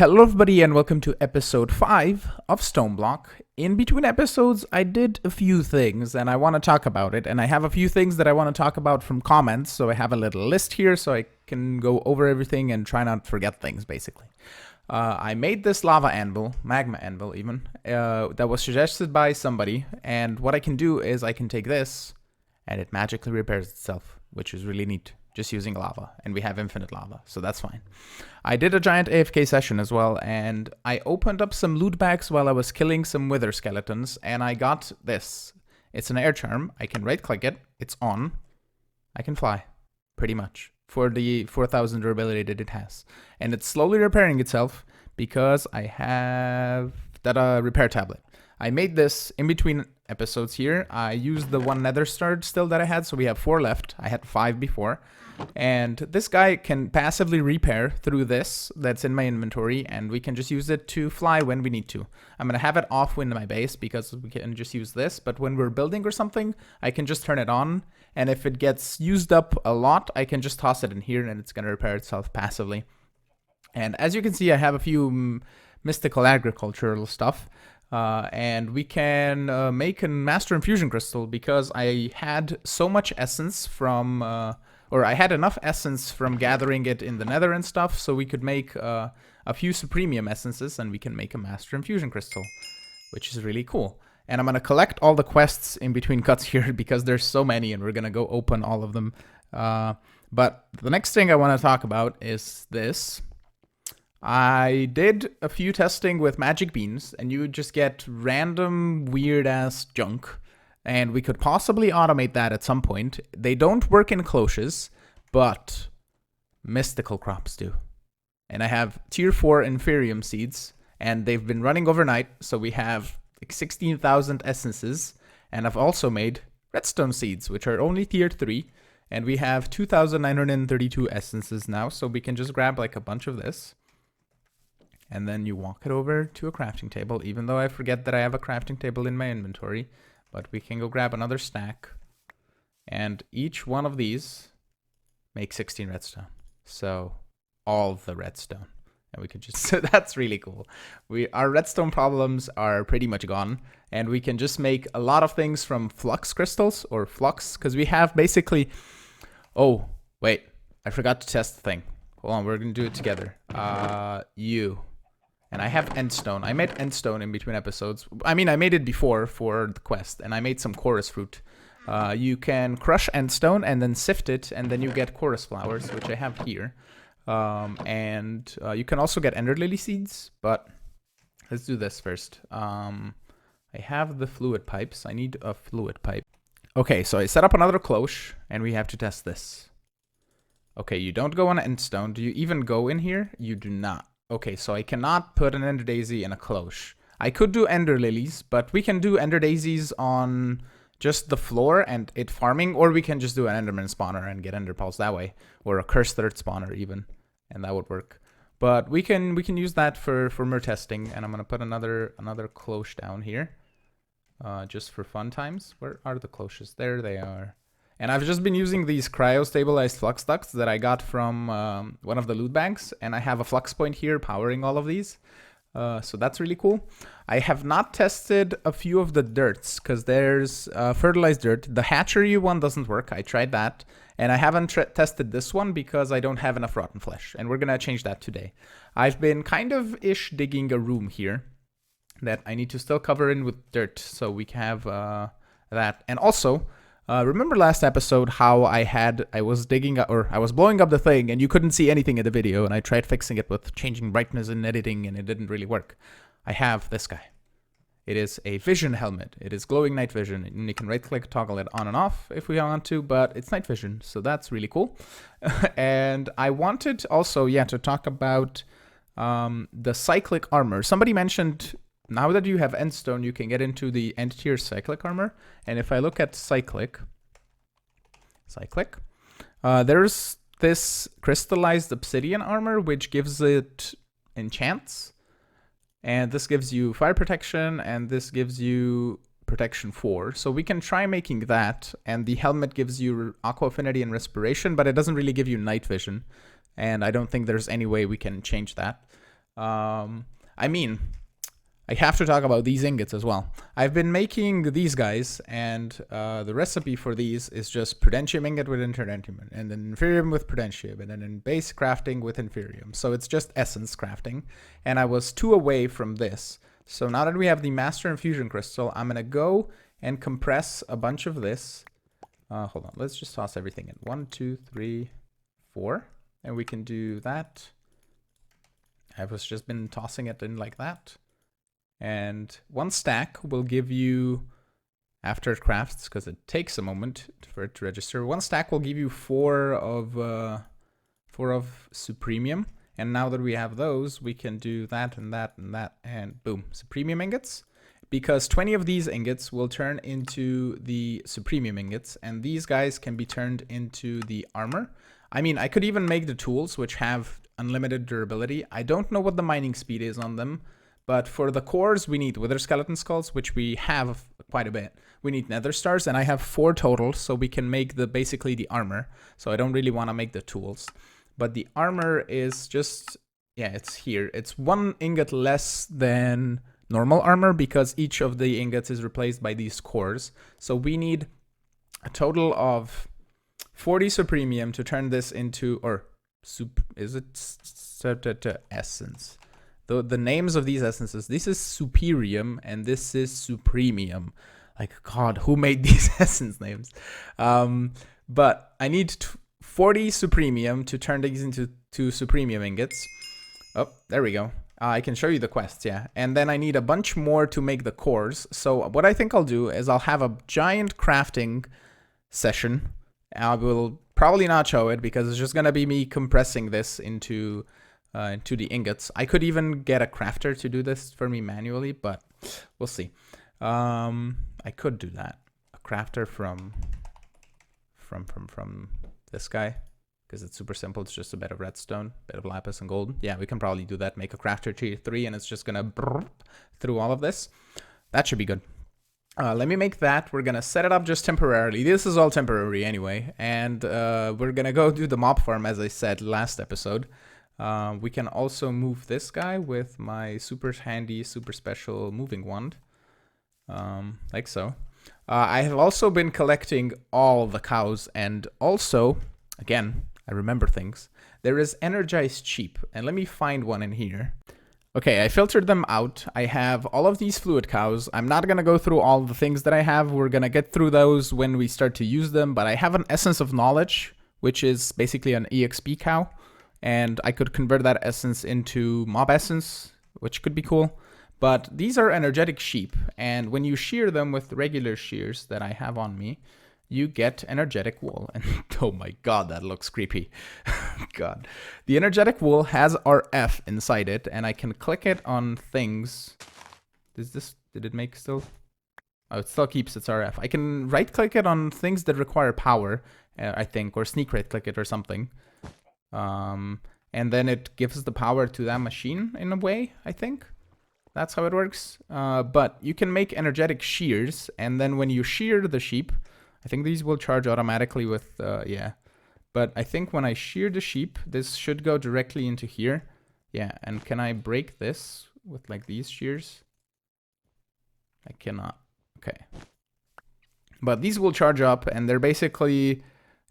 Hello everybody and welcome to episode 5 of Stoneblock. In between episodes, I did a few things and I want to talk about it. And I have a few things that I want to talk about from comments. So I have a little list here so I can go over everything and try not to forget things, basically. I made this lava anvil, magma anvil even, that was suggested by somebody. And what I can do is I can take this and it magically repairs itself, which is really neat. Just using lava, and we have infinite lava, so that's fine. I did a giant AFK session as well, and I opened up some loot bags while I was killing some wither skeletons, and I got this. It's an air charm. I can right-click it. It's on. I can fly, pretty much, for the 4,000 durability that it has. And it's slowly repairing itself because I have that repair tablet. I made this in between episodes here. I used the one nether star still that I had, so we have 4 left. I had 5 before. And this guy can passively repair through this that's in my inventory, and we can just use it to fly when we need to. I'm going to have it off in my base because we can just use this, but when we're building or something, I can just turn it on, and if it gets used up a lot, I can just toss it in here and it's going to repair itself passively. And as you can see, I have a few mystical agricultural stuff. And we can make a master infusion crystal because I had so much essence from, or I had enough essence from gathering it in the nether and stuff, so we could make a few Supremium essences and we can make a master infusion crystal, which is really cool. And I'm going to collect all the quests in between cuts here because there's so many and we're going to go open all of them. But the next thing I want to talk about is this. I did a few testing with magic beans, and you would just get random weird-ass junk, and we could possibly automate that at some point. They don't work in cloches, but mystical crops do. And I have tier 4 inferium seeds, and they've been running overnight, so we have like 16,000 essences, and I've also made redstone seeds, which are only tier 3, and we have 2,932 essences now, so we can just grab like a bunch of this. And then you walk it over to a crafting table, even though I forget that I have a crafting table in my inventory. But we can go grab another stack. And each one of these makes 16 redstone. So all the redstone. And we could just, so that's really cool. Our redstone problems are pretty much gone. And we can just make a lot of things from flux crystals or flux. Because we have basically, oh, wait, I forgot to test the thing. Hold on, we're going to do it together. And I have endstone. I made endstone in between episodes. I mean, I made it before for the quest, and I made some chorus fruit. You can crush endstone and then sift it, and then you get chorus flowers, which I have here. You can also get ender lily seeds, but let's do this first. I have the fluid pipes. I need a fluid pipe. Okay, so I set up another cloche, and we have to test this. Okay, you don't go on endstone. Do you even go in here? You do not. Okay, so I cannot put an ender daisy in a cloche. I could do ender lilies, but we can do ender daisies on just the floor and it farming, or we can just do an enderman spawner and get ender pearls that way, or a cursed third spawner even, and that would work. But we can use that for more testing, and I'm gonna put another cloche down here, just for fun times. Where are the cloches? There they are. And I've just been using these cryo-stabilized flux ducts that I got from one of the loot bags. And I have a flux point here powering all of these. So that's really cool. I have not tested a few of the dirts because there's fertilized dirt. The hatchery one doesn't work. I tried that. And I haven't tested this one because I don't have enough rotten flesh. And we're going to change that today. I've been kind of digging a room here that I need to still cover in with dirt. So we can have that. And also, remember last episode how I was digging up, or I was blowing up the thing and you couldn't see anything in the video, and I tried fixing it with changing brightness and editing and it didn't really work. I have this guy. It is a vision helmet. It is glowing night vision, and you can right click, toggle it on and off if we want to, but it's night vision, so that's really cool. And I wanted also, to talk about the cyclic armor. Somebody mentioned, now that you have endstone, you can get into the end tier cyclic armor. And if I look at cyclic, there's this crystallized obsidian armor, which gives it enchants. And this gives you fire protection, and this gives you protection 4. So we can try making that. And the helmet gives you aqua affinity and respiration, but it doesn't really give you night vision. And I don't think there's any way we can change that. I mean, I have to talk about these ingots as well. I've been making these guys, and the recipe for these is just prudentium ingot with interdentium, and then inferium with prudentium, and then in base crafting with inferium. So it's just essence crafting, and I was 2 away from this. So now that we have the master infusion crystal, I'm gonna go and compress a bunch of this. Hold on, let's just toss everything in. 1, 2, 3, 4, and we can do that. I've just been tossing it in like that. And 1 stack will give you, after it crafts, because it takes a moment for it to register, 1 stack will give you 4 of Supremium. And now that we have those, we can do that and that and that, and boom, Supremium ingots. Because 20 of these ingots will turn into the Supremium ingots, and these guys can be turned into the armor. I mean, I could even make the tools, which have unlimited durability. I don't know what the mining speed is on them. But for the cores, we need wither skeleton skulls, which we have quite a bit. We need nether stars, and I have 4 total, so we can make basically the armor. So I don't really want to make the tools. But the armor is just, yeah, it's here. It's 1 ingot less than normal armor because each of the ingots is replaced by these cores. So we need a total of 40 Supremium to turn this into, or is it essence? The names of these essences, this is Superium and this is Supremium. Like, God, who made these essence names? But I need 40 Supremium to turn these into 2 Supremium ingots. Oh, there we go. I can show you the quests, yeah. And then I need a bunch more to make the cores. So what I think I'll do is I'll have a giant crafting session. I will probably not show it because it's just going to be me compressing this into the ingots. I could even get a crafter to do this for me manually, but we'll see. I could do that. A crafter from this guy, because it's super simple. It's just a bit of redstone, bit of lapis and gold. Yeah, we can probably do that. Make a crafter tier 3, and it's just gonna through all of this. That should be good. Let me make that. We're gonna set it up just temporarily. This is all temporary anyway, and we're gonna go do the mob farm as I said last episode. We can also move this guy with my super handy, super special moving wand. Like so. I have also been collecting all the cows, and also, again, I remember things. There is energized sheep, and let me find one in here. Okay, I filtered them out. I have all of these fluid cows. I'm not gonna go through all the things that I have. We're gonna get through those when we start to use them, but I have an essence of knowledge, which is basically an EXP cow. And I could convert that essence into mob essence, which could be cool. But these are energetic sheep, and when you shear them with regular shears that I have on me, you get energetic wool. And oh my god, that looks creepy. God. The energetic wool has RF inside it, and I can click it on things. Did it make still? Oh, it still keeps its RF. I can right click it on things that require power, I think, or sneak right click it or something. And then it gives the power to that machine in a way, I think. That's how it works. But you can make energetic shears, and then when you shear the sheep, I think these will charge automatically with, yeah. But I think when I shear the sheep, this should go directly into here. Yeah, and can I break this with like these shears? I cannot. Okay. But these will charge up, and they're basically,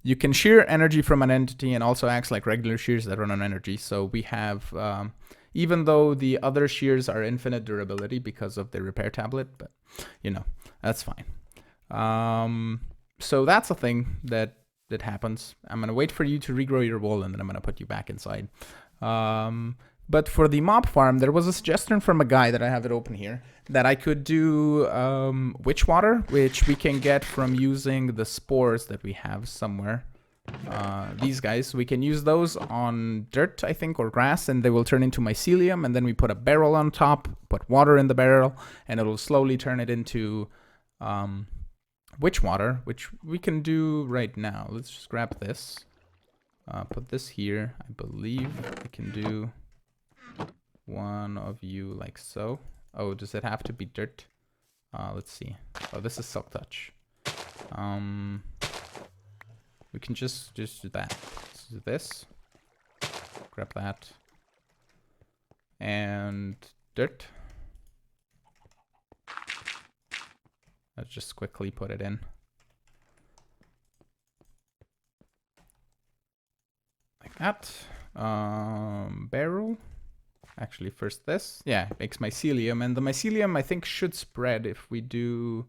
you can shear energy from an entity and also acts like regular shears that run on energy. So we have, even though the other shears are infinite durability because of the repair tablet, but you know, that's fine. So that's a thing that happens. I'm going to wait for you to regrow your wool, and then I'm going to put you back inside. But for the mob farm, there was a suggestion from a guy that I have it open here that I could do witch water, which we can get from using the spores that we have somewhere. These guys, we can use those on dirt, I think, or grass, and they will turn into mycelium, and then we put a barrel on top, put water in the barrel, and it'll slowly turn it into witch water, which we can do right now. Let's just grab this, put this here. I believe we can do one of you like so. Oh, does it have to be dirt? Let's see. Oh, this is silk touch. We can just do that. Let's do this. Grab that. and dirt. Let's just quickly put it in. Like that. Barrel. Actually, first this. Yeah, it makes mycelium. And the mycelium, I think, should spread if we do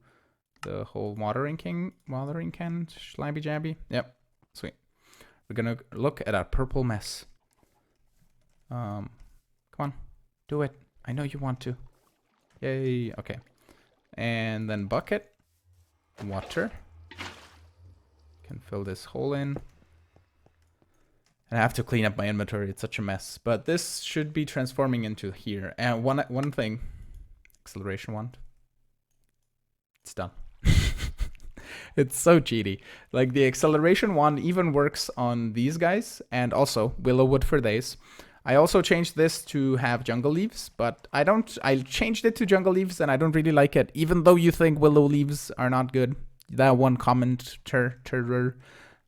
the whole watering can, shlabby jabby. Yep, sweet. We're gonna look at our purple mess. Come on, do it. I know you want to. Yay, okay. And then bucket, water. Can fill this hole in. And I have to clean up my inventory, it's such a mess. But this should be transforming into here. And one thing, acceleration wand. It's done. It's so cheaty. Like the acceleration wand even works on these guys and also willow wood for days. I also changed this to have jungle leaves, but I changed it to jungle leaves and I don't really like it, even though you think willow leaves are not good. That one commenter.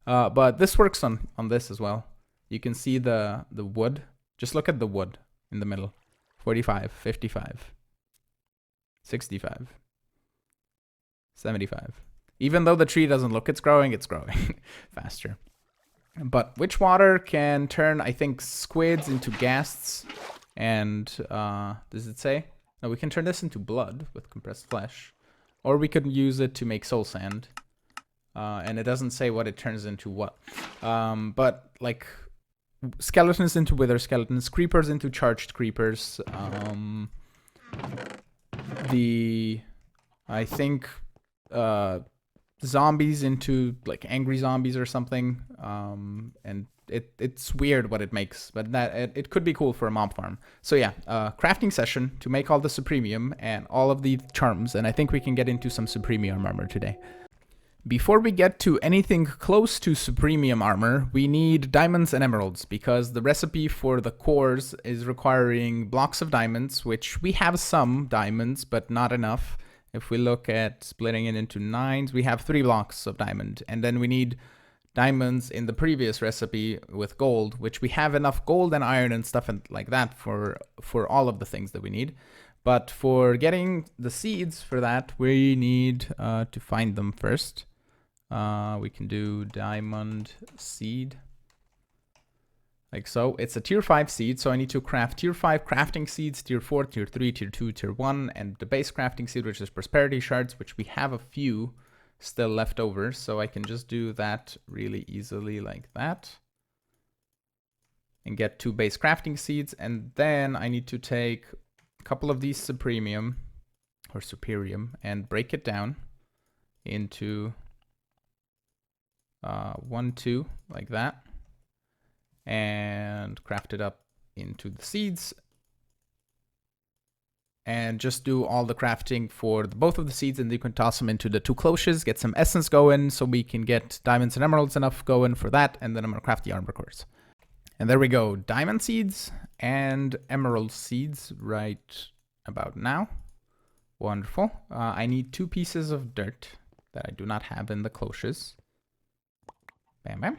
But this works on this as well. You can see the wood. Just look at the wood in the middle. 45, 55, 65, 75. Even though the tree doesn't look it's growing faster. But witch water can turn, I think, squids into ghasts. And, does it say? No, we can turn this into blood with compressed flesh. Or we could use it to make soul sand. And it doesn't say what it turns into what. But, like, skeletons into wither skeletons, creepers into charged creepers. I think, zombies into like angry zombies or something, and it's weird what it makes, but it could be cool for a mob farm. So yeah, crafting session to make all the Supremium and all of the charms, and I think we can get into some Supremium armor today. Before we get to anything close to Supremium armor, we need diamonds and emeralds, because the recipe for the cores is requiring blocks of diamonds, which we have some diamonds, but not enough. If we look at splitting it into 9s, we have 3 blocks of diamond. And then we need diamonds in the previous recipe with gold, which we have enough gold and iron and stuff like that for all of the things that we need. But for getting the seeds for that, we need to find them first. We can do diamond seed. Like so. It's a tier 5 seed, so I need to craft tier 5 crafting seeds, tier 4, tier 3, tier 2, tier 1, and the base crafting seed, which is prosperity shards, which we have a few still left over, so I can just do that really easily like that. And get 2 base crafting seeds, and then I need to take a couple of these Supremium, or Superium, and break it down into 1, 2, like that. And craft it up into the seeds and just do all the crafting for both of the seeds, and you can toss them into the 2 cloches, get some essence going so we can get diamonds and emeralds enough going for that, and then I'm gonna craft the armor cores. And there we go, diamond seeds and emerald seeds right about now. Wonderful. I need 2 pieces of dirt that I do not have in the cloches. Bam bam.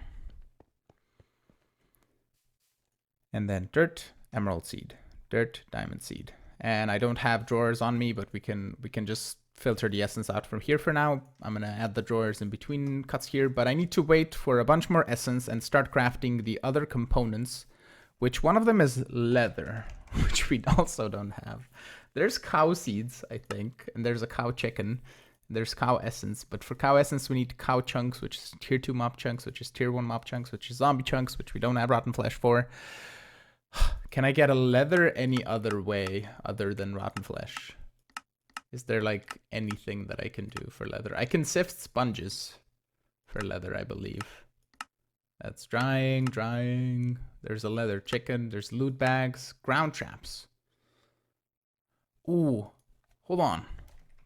And then dirt, emerald seed, dirt, diamond seed. And I don't have drawers on me, but we can just filter the essence out from here for now. I'm gonna add the drawers in between cuts here, but I need to wait for a bunch more essence and start crafting the other components, which one of them is leather, which we also don't have. There's cow seeds, I think, and there's a cow chicken. There's cow essence, but for cow essence we need cow chunks, which is tier 2 mob chunks, which is tier 1 mob chunks, which is zombie chunks, which we don't have rotten flesh for. Can I get a leather any other way other than rotten flesh? Is there like anything that I can do for leather? I can sift sponges for leather, I believe. That's drying. There's a leather chicken. There's loot bags, ground traps. Ooh, hold on.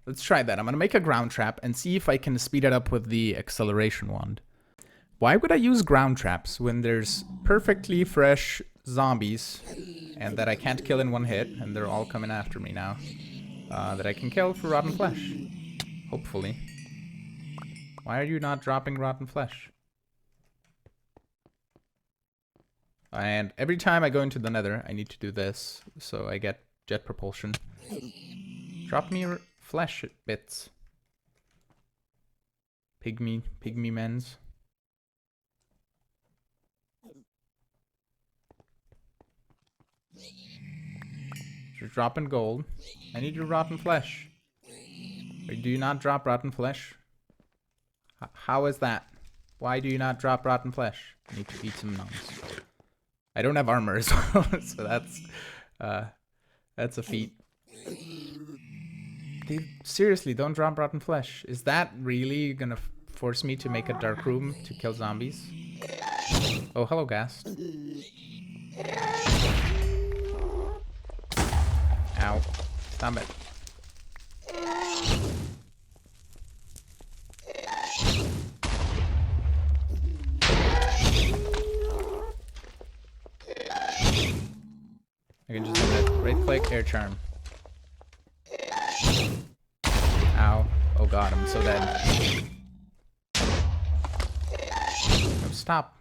Let's try that. I'm gonna make a ground trap and see if I can speed it up with the acceleration wand. Why would I use ground traps when there's perfectly fresh zombies and that I can't kill in one hit, and they're all coming after me now, that I can kill for rotten flesh? Hopefully. Why are you not dropping rotten flesh? And every time I go into the nether, I need to do this, so I get jet propulsion. Drop me flesh bits. Pygmy mens. You're dropping gold. I need your rotten flesh. Or do you not drop rotten flesh? How is that? Why do you not drop rotten flesh? I need to eat some nuns. I don't have armor as well, so that's a feat. Dude, seriously, don't drop rotten flesh. Is that really gonna force me to make a dark room to kill zombies? Oh, hello, Ghast. Ow. Stop it. I can just right click, air charm. Ow. Oh god, I'm so dead. No, stop.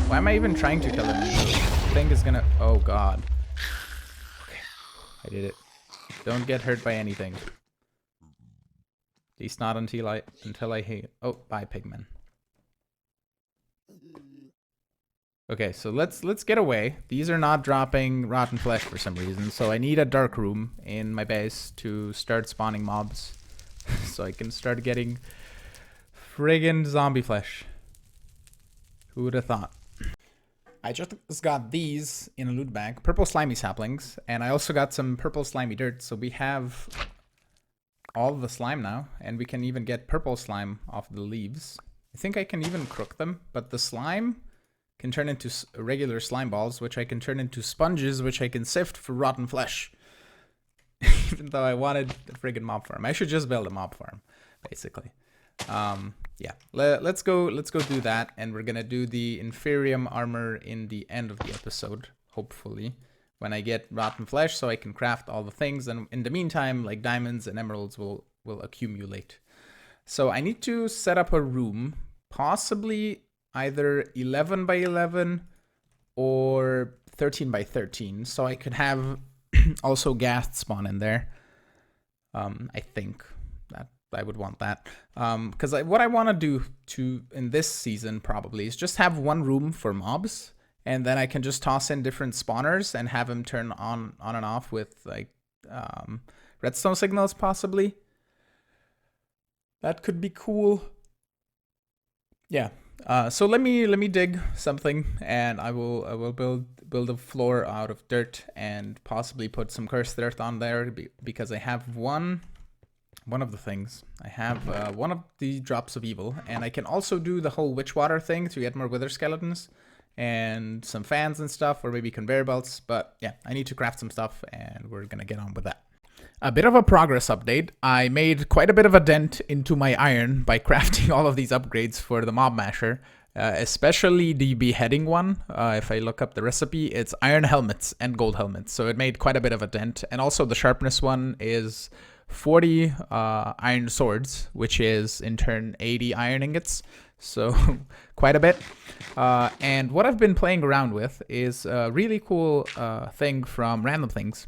Why am I even trying to kill him? The thing is gonna... Oh god. Okay. I did it. Don't get hurt by anything. At least not until I hate... Oh, bye, pigmen. Okay, so let's get away. These are not dropping rotten flesh for some reason, so I need a dark room in my base to start spawning mobs. So I can start getting friggin' zombie flesh. Who would have thought? I just got these in a loot bag, purple slimy saplings, and I also got some purple slimy dirt, so we have all the slime now, and we can even get purple slime off the leaves. I think I can even cook them, but the slime can turn into regular slime balls, which I can turn into sponges, which I can sift for rotten flesh. Even though I wanted a friggin' mob farm. I should just build a mob farm, basically. Yeah, let's go do that, and we're gonna do the inferium armor in the end of the episode, hopefully, when I get rotten flesh, so I can craft all the things, and in the meantime, like diamonds and emeralds will accumulate. So I need to set up a room, possibly either 11 by 11 or 13 by 13, so I could have also ghast spawn in there. I think that I would want that, because what I want to do in this season probably is just have one room for mobs, and then I can just toss in different spawners and have them turn on and off with like redstone signals possibly. That could be cool. Yeah. So let me dig something, and I will build a floor out of dirt and possibly put some cursed earth on there because I have one of the things. I have one of the drops of evil, and I can also do the whole witch water thing to get more wither skeletons and some fans and stuff, or maybe conveyor belts. But yeah, I need to craft some stuff, and we're gonna get on with that. A bit of a progress update. I made quite a bit of a dent into my iron by crafting all of these upgrades for the mob masher, especially the beheading one. If I look up the recipe, it's iron helmets and gold helmets, so it made quite a bit of a dent. And also the sharpness one is 40 iron swords, which is in turn 80 iron ingots, so quite a bit. And what I've been playing around with is a really cool thing from Random Things.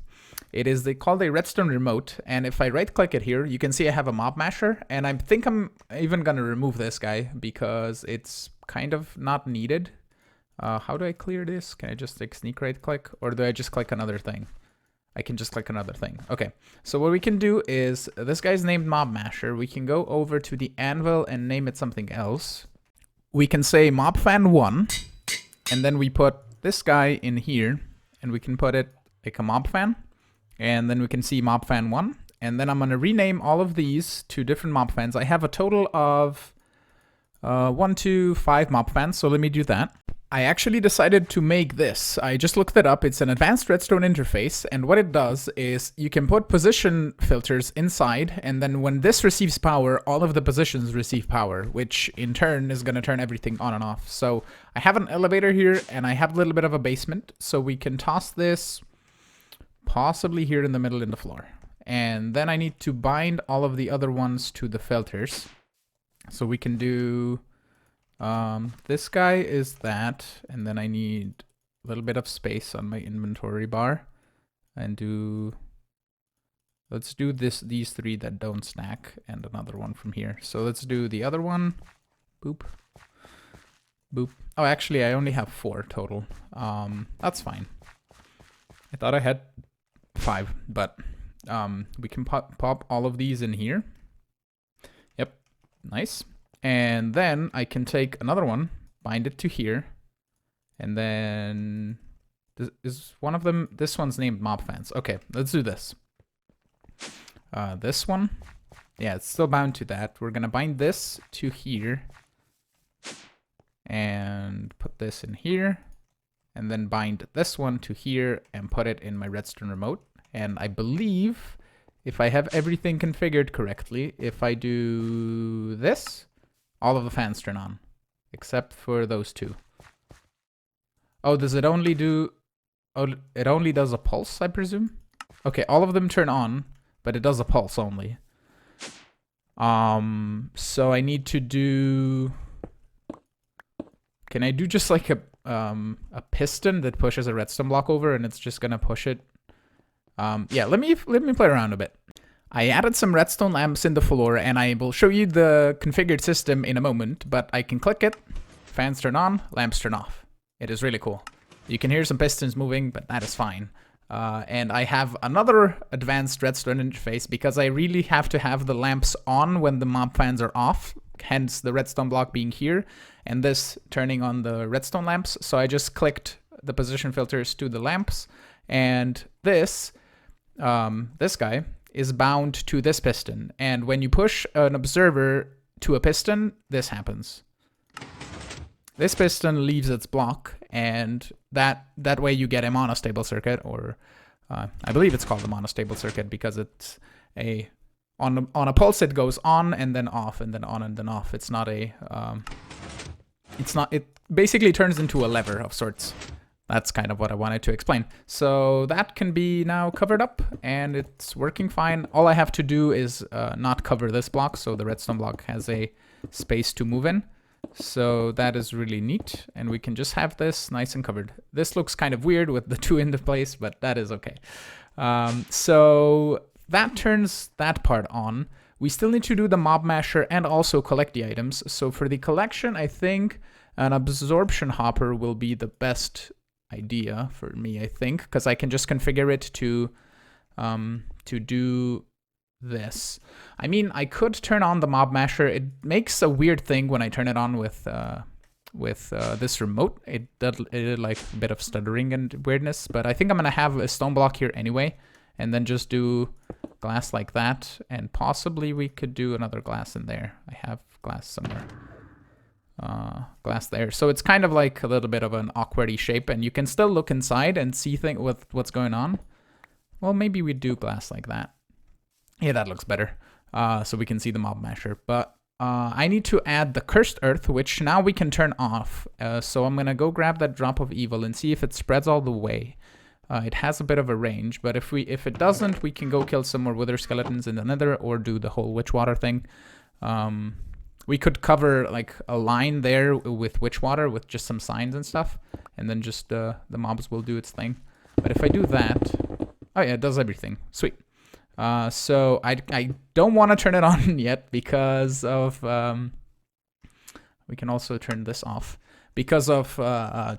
It is called a Redstone remote, and if I right click it here, you can see I have a mob masher, and I think I'm even gonna remove this guy because it's kind of not needed. How do I clear this? Can I just like sneak right click, or do I just click another thing? I can just click another thing. Okay, so what we can do is, this guy's named mob masher. We can go over to the anvil and name it something else. We can say mob fan 1, and then we put this guy in here, and we can put it like a mob fan. And then we can see mob fan 1. And then I'm going to rename all of these to different mob fans. I have a total of 1, 2, 5 mob fans. So let me do that. I actually decided to make this. I just looked it up. It's an advanced redstone interface. And what it does is you can put position filters inside. And then when this receives power, all of the positions receive power, which in turn is going to turn everything on and off. So I have an elevator here, and I have a little bit of a basement. So we can toss this possibly here in the middle in the floor. And then I need to bind all of the other ones to the filters. So we can do, this guy is that, and then I need little bit of space on my inventory bar and let's do these 3 that don't stack and another one from here. So let's do the other one. Boop. Boop. Oh, actually, I only have 4 total. That's fine. I thought I had 5, but we can pop all of these in here. Yep, nice. And then I can take another one, bind it to here, and then is one of them. This one's named Mob Fans. Okay, let's do this. This one, yeah, it's still bound to that. We're gonna bind this to here, and put this in here. And then bind this one to here and put it in my Redstone remote. And I believe, if I have everything configured correctly, if I do this, all of the fans turn on, except for those 2. Oh, does it only do... Oh, it only does a pulse, I presume? Okay, all of them turn on, but it does a pulse only. So I need to do... Can I do just like a piston that pushes a redstone block over and it's just gonna push it? Yeah, let me play around a bit. I added some redstone lamps in the floor and I will show you the configured system in a moment, but I can click it, fans turn on, lamps turn off. It is really cool. You can hear some pistons moving, but that is fine. And I have another advanced redstone interface because I really have to have the lamps on when the mob fans are off, hence the redstone block being here, and this turning on the redstone lamps. So I just clicked the position filters to the lamps, and this guy is bound to this piston. And when you push an observer to a piston, this happens. This piston leaves its block, and that way you get a monostable circuit, or I believe it's called a monostable circuit because it's on a pulse it goes on and then off and then on and then off. It's not a it basically turns into a lever of sorts. That's kind of what I wanted to explain. So that can be now covered up and it's working fine. All I have to do is not cover this block, so the redstone block has a space to move in. So that is really neat, and we can just have this nice and covered. This looks kind of weird with the 2 into place, but that is okay. So that turns that part on. We still need to do the mob masher and also collect the items. So for the collection, I think an absorption hopper will be the best idea for me, I think, because I can just configure it to do this. I mean, I could turn on the mob masher. It makes a weird thing when I turn it on with this remote. It did like a bit of stuttering and weirdness, but I think I'm gonna have a stone block here anyway, and then just do glass like that, and possibly we could do another glass in there. I have glass somewhere. Glass there. So it's kind of like a little bit of an awkwardy shape, and you can still look inside and see what's going on. Well, maybe we do glass like that. Yeah, that looks better. So we can see the mob masher. But I need to add the cursed earth, which now we can turn off. So I'm gonna go grab that drop of evil and see if it spreads all the way. It has a bit of a range, but if it doesn't, we can go kill some more wither skeletons in the nether or do the whole witch water thing. We could cover like a line there with witch water with just some signs and stuff, and then just the mobs will do its thing. But if I do that, oh yeah, it does everything. Sweet. So I don't want to turn it on yet because of we can also turn this off because of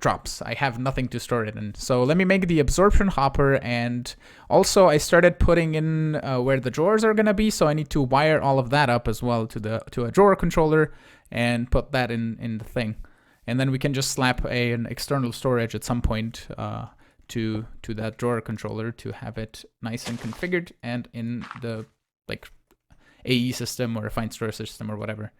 drops. I have nothing to store it in. So let me make the absorption hopper, and also I started putting in where the drawers are gonna be, so I need to wire all of that up as well to a drawer controller and put that in the thing. And then we can just slap an external storage at some point to that drawer controller to have it nice and configured and in the like AE system or a fine store system or whatever.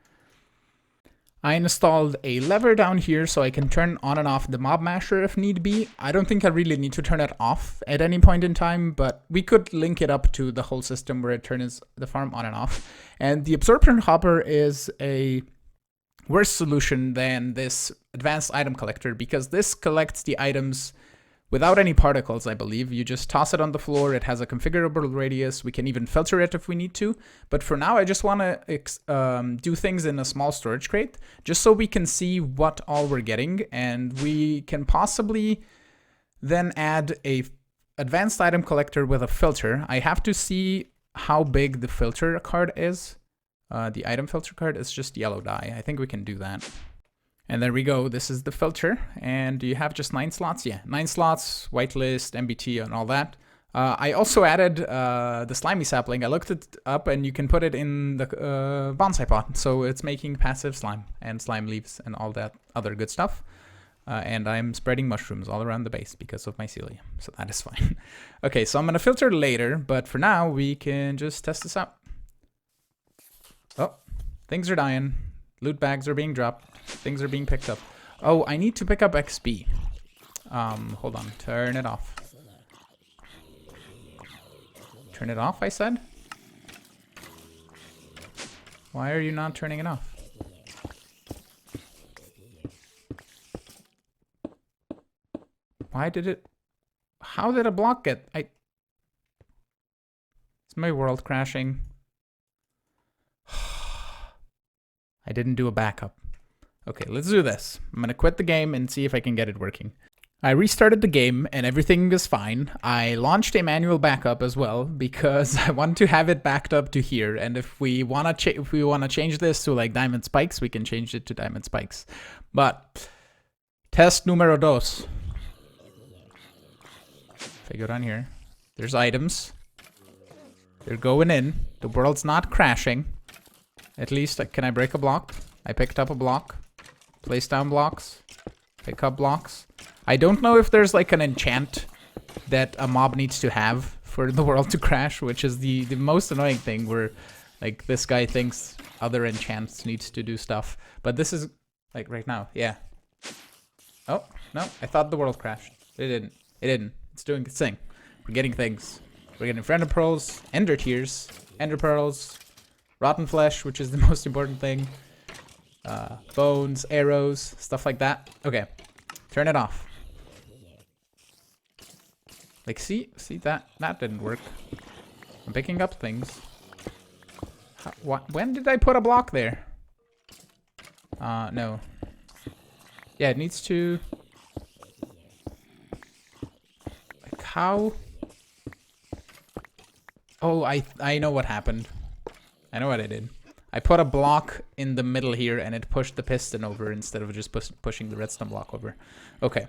I installed a lever down here so I can turn on and off the mob masher if need be. I don't think I really need to turn it off at any point in time, but we could link it up to the whole system where it turns the farm on and off. And the absorption hopper is a worse solution than this advanced item collector because this collects the items without any particles, I believe. You just toss it on the floor. It has a configurable radius. We can even filter it if we need to. But for now, I just want to do things in a small storage crate, just so we can see what all we're getting. And we can possibly then add a advanced item collector with a filter. I have to see how big the filter card is. The item filter card is just yellow dye. I think we can do that. And there we go. This is the filter. And you have just 9 slots? Yeah, 9 slots, whitelist, MBT, and all that. I also added the slimy sapling. I looked it up, and you can put it in the bonsai pot. So it's making passive slime and slime leaves and all that other good stuff. And I'm spreading mushrooms all around the base because of mycelium. So that is fine. Okay, so I'm going to filter later. But for now, we can just test this out. Oh, things are dying. Loot bags are being dropped. Things are being picked up. Oh, I need to pick up XP. Hold on. Turn it off. Turn it off, I said? Why are you not turning it off? Why did it... How did a block get... Is my world crashing? I didn't do a backup. Okay, let's do this. I'm gonna quit the game and see if I can get it working. I restarted the game and everything is fine. I launched a manual backup as well because I want to have it backed up to here. And if we wanna change this to like diamond spikes, we can change it to diamond spikes. But test numero dos. If I go down here, there's items. They're going in. The world's not crashing. At least, can I break a block? I picked up a block. Place down blocks. Pick up blocks. I don't know if there's like an enchant that a mob needs to have for the world to crash, which is the most annoying thing where like this guy thinks other enchants needs to do stuff. But this is like right now, yeah. Oh, no, I thought the world crashed. It didn't. It didn't. It's doing its thing. We're getting things. We're getting friender pearls, ender tears, ender pearls, rotten flesh, which is the most important thing. Bones, arrows, stuff like that. Okay, turn it off. Like, see that didn't work. I'm picking up things. When did I put a block there? No. Yeah, it needs to. Like how? Oh, I know what happened. I know what I did. I put a block in the middle here and it pushed the piston over instead of just pushing the redstone block over. Okay.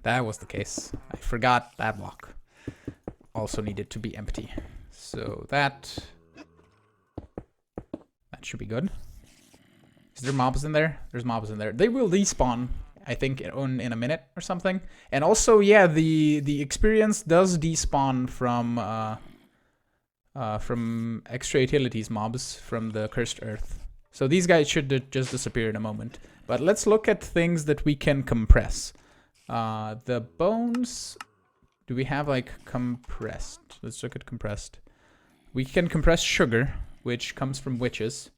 That was the case. I forgot that block also needed to be empty. So that should be good. Is there mobs in there? There's mobs in there. They will despawn, I think, in a minute or something. And also, yeah, the experience does despawn from extra utilities mobs from the cursed earth. So these guys should just disappear in a moment. But let's look at things that we can compress. The bones, do we have like compressed? Let's look at compressed. We can compress sugar, which comes from witches.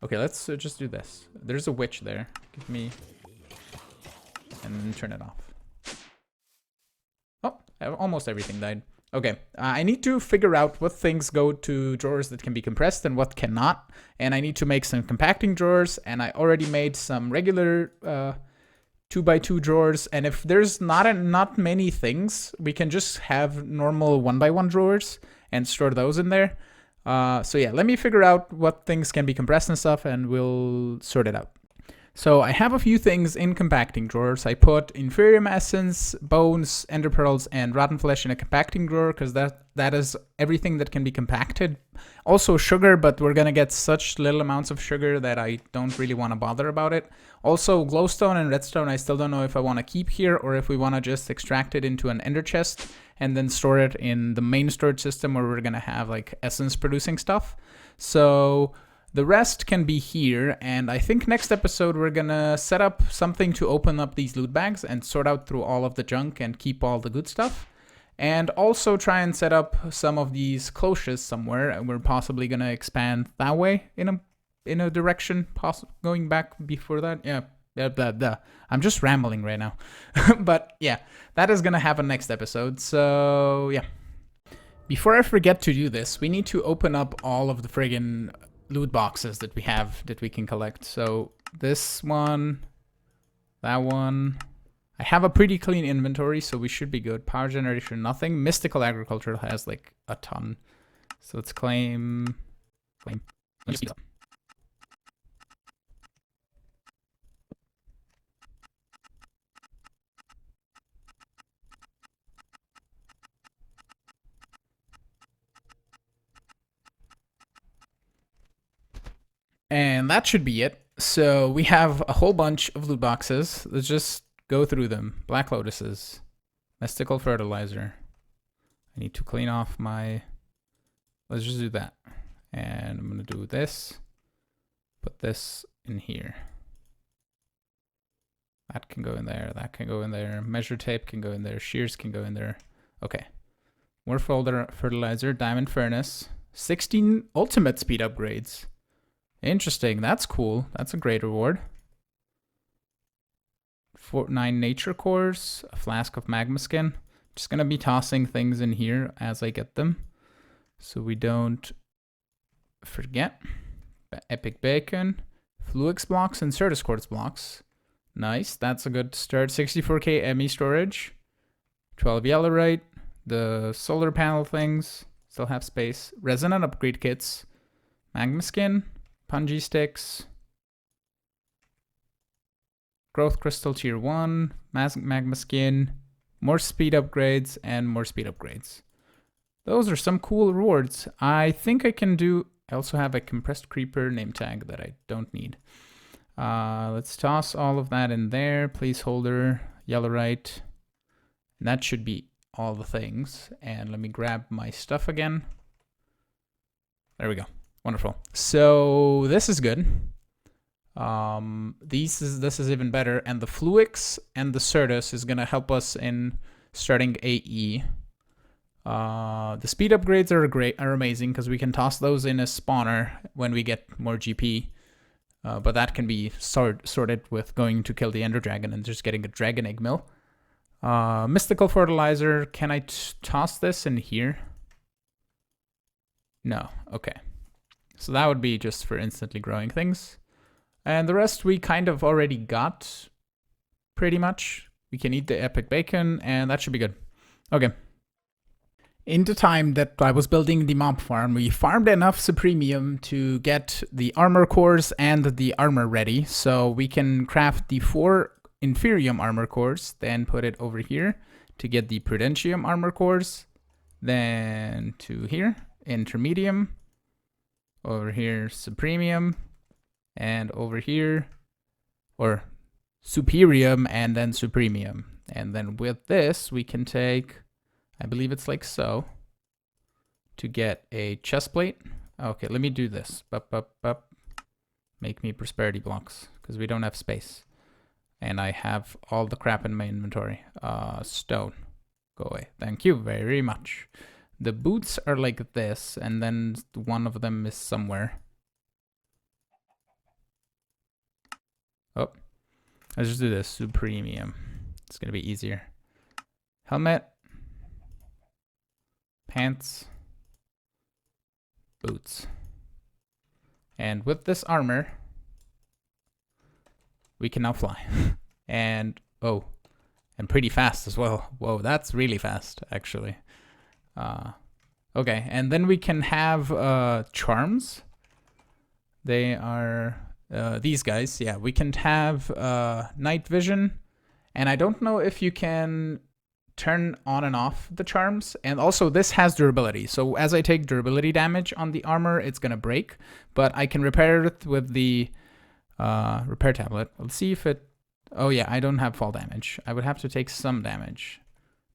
Okay, let's just do this. There's a witch there. Give me, and then turn it off. Oh, almost everything died. Okay, I need to figure out what things go to drawers that can be compressed and what cannot. And I need to make some compacting drawers. And I already made some regular 2x2 drawers. And if there's not many things, we can just have normal 1x1 drawers and store those in there. So yeah, let me figure out what things can be compressed and stuff, and we'll sort it out. So I have a few things in compacting drawers. I put inferium essence, bones, ender pearls, and rotten flesh in a compacting drawer because that is everything that can be compacted. Also sugar, but we're gonna get such little amounts of sugar that I don't really want to bother about it. Also glowstone and redstone, I still don't know if I want to keep here or if we want to just extract it into an ender chest and then store it in the main storage system where we're gonna have like essence producing stuff. So the rest can be here, and I think next episode we're gonna set up something to open up these loot bags and sort out through all of the junk and keep all the good stuff. And also try and set up some of these cloches somewhere, and we're possibly gonna expand that way in a direction, going back before that. Yeah, I'm just rambling right now. But yeah, that is gonna happen next episode, so yeah. Before I forget to do this, we need to open up all of the friggin' loot boxes that we have that we can collect. So this one, that one. I have a pretty clean inventory, so we should be good. Power generation, nothing. Mystical agriculture has like a ton. So let's claim. Let's speed up. And that should be it. So we have a whole bunch of loot boxes. Let's just go through them. Black lotuses, mystical fertilizer. I need to clean off my, let's just do that. And I'm gonna do this, put this in here. That can go in there, that can go in there. Measure tape can go in there, shears can go in there. Okay, more fertilizer, diamond furnace, 16 ultimate speed upgrades. Interesting, that's cool. That's a great reward. 9 nature cores, a flask of magma skin. Just gonna be tossing things in here as I get them, so we don't forget. Epic bacon, fluix blocks, and certus quartz blocks. Nice, that's a good start. 64k ME storage, 12 yellowite, the solar panel things still have space. Resonant upgrade kits, magma skin, punji sticks, growth crystal tier 1, magma skin, more speed upgrades, and more speed upgrades. Those are some cool rewards. I think I can do, I also have a compressed creeper name tag that I don't need. Let's toss all of that in there. Placeholder, yellowite. And that should be all the things. And let me grab my stuff again. There we go. Wonderful. So this is good. This is even better. And the fluix and the certus is gonna help us in starting AE. The speed upgrades are amazing because we can toss those in a spawner when we get more GP. But that can be sorted with going to kill the Ender Dragon and just getting a Dragon Egg Mill. Mystical fertilizer. Can I toss this in here? No. Okay. So that would be just for instantly growing things. And the rest we kind of already got, pretty much. We can eat the epic bacon, and that should be good. Okay. In the time that I was building the mob farm, we farmed enough Supremium to get the armor cores and the armor ready. So we can craft the 4 Inferium armor cores, then put it over here to get the Prudentium armor cores. Then to here, Intermedium. Over here, Supremium. And over here, or Superium and then Supremium. And then with this, we can take, I believe it's like so, to get a chest plate. Okay, let me do this. Make me prosperity blocks, because we don't have space. And I have all the crap in my inventory. Stone. Go away. Thank you very much. The boots are like this, and then one of them is somewhere. Oh, let's just do this. Supremium. It's gonna be easier. Helmet. Pants. Boots. And with this armor, we can now fly. And, oh, and pretty fast as well. Whoa, that's really fast, actually. Okay, and then we can have charms. They are these guys. Yeah, we can have night vision, and I don't know if you can turn on and off the charms. And also this has durability, so as I take durability damage on the armor, it's gonna break, but I can repair it with the repair tablet. Let's see if it, oh yeah, I don't have fall damage. I would have to take some damage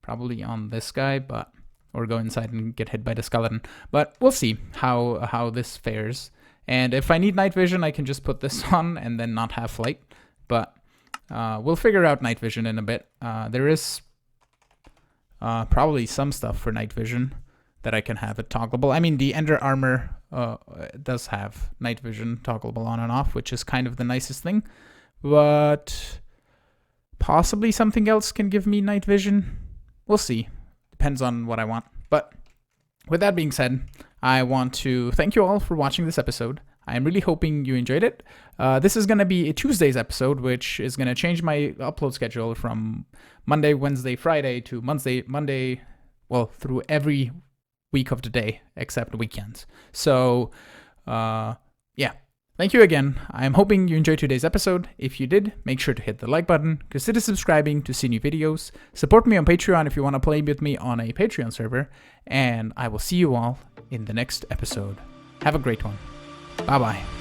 probably on this guy, but or go inside and get hit by the skeleton. But we'll see how this fares. And if I need night vision, I can just put this on and then not have flight. But we'll figure out night vision in a bit. There is probably some stuff for night vision that I can have it toggleable. I mean, the Ender armor does have night vision toggleable on and off, which is kind of the nicest thing. But possibly something else can give me night vision. We'll see. Depends on what I want. But with that being said, I want to thank you all for watching this episode. I'm really hoping you enjoyed it. This is going to be a Tuesday's episode, which is going to change my upload schedule from Monday, Wednesday, Friday to Monday, well, through every week of the day except weekends. So, yeah. Thank you again. I'm hoping you enjoyed today's episode. If you did, make sure to hit the like button, consider subscribing to see new videos, support me on Patreon if you want to play with me on a Patreon server, and I will see you all in the next episode. Have a great one. Bye-bye.